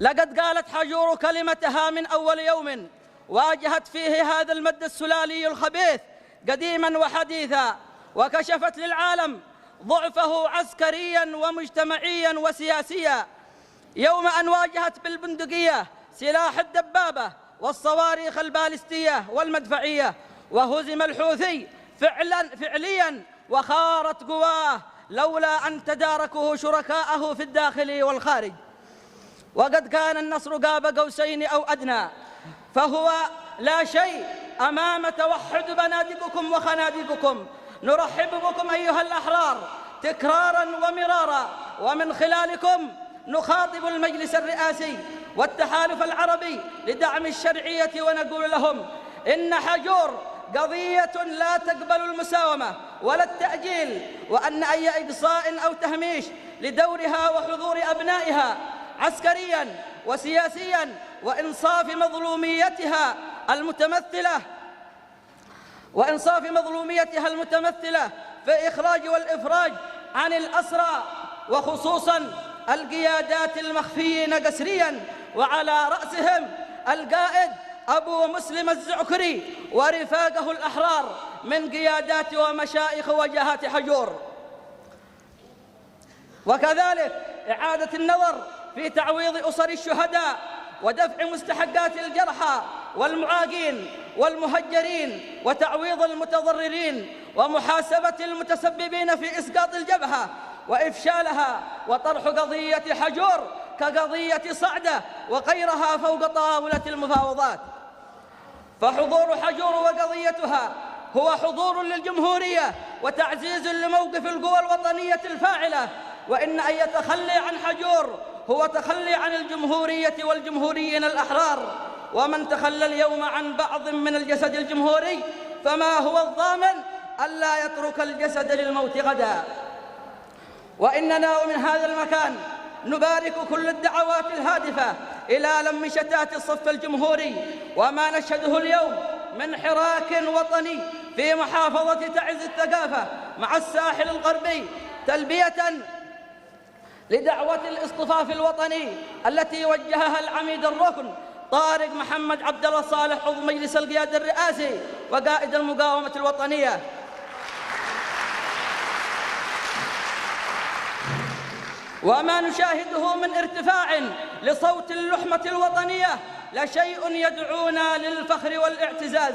لقد قالت حجور كلمتها من أول يوم، واجهت فيه هذا المد السلالي الخبيث قديما وحديثا، وكشفت للعالم ضعفه عسكريا ومجتمعيا وسياسيا، يوم أن واجهت بالبندقية سلاح الدبابة والصواريخ البالستية والمدفعية، وهزم الحوثي فعليا وخارت قواه لولا أن تداركه شركاءه في الداخل والخارج. وقد كان النصر قاب قوسين أو أدنى، فهو لا شيء أمام توحد بنادقكم وخنادقكم. نرحب بكم أيها الأحرار تكرارا ومرارا، ومن خلالكم نخاطب المجلس الرئاسي والتحالف العربي لدعم الشرعية، ونقول لهم إن حجور قضية لا تقبل المساومة ولا التأجيل، وأن أي إقصاء أو تهميش لدورها وحضور أبنائها عسكريا وسياسيا وإنصاف مظلوميتها المتمثلة في إخراج والإفراج عن الأسرى، وخصوصا القيادات المخفيين قسريا، وعلى رأسهم القائد أبو مسلم الزعكري ورفاقه الأحرار من قيادات ومشايخ وجهات حجور. وكذلك إعادة النظر في تعويض أسر الشهداء، ودفع مستحقات الجرحى والمعاقين والمهجرين، وتعويض المتضررين، ومحاسبة المتسببين في إسقاط الجبهة وإفشالها، وطرح قضية حجور كقضية صعدة وغيرها فوق طاولة المفاوضات. فحضور حجور وقضيتها هو حضور للجمهورية وتعزيز لموقف القوى الوطنية الفاعلة، وإن أي تخلي عن حجور هو تخلي عن الجمهورية والجمهوريين الأحرار. ومن تخلى اليوم عن بعض من الجسد الجمهوري فما هو الضامن ألا يترك الجسد للموت غدا. وإننا ومن هذا المكان نبارك كل الدعوات الهادفة إلى لم شتات الصف الجمهوري، وما نشهده اليوم من حراك وطني في محافظة تعز الثقافة مع الساحل الغربي، تلبية لدعوة الاصطفاف الوطني التي وجهها العميد الركن طارق محمد عبد الله صالح عضو مجلس القيادة الرئاسي وقائد المقاومة الوطنية. وما نشاهده من ارتفاع لصوت اللحمة الوطنية لشيء يدعونا للفخر والاعتزاز.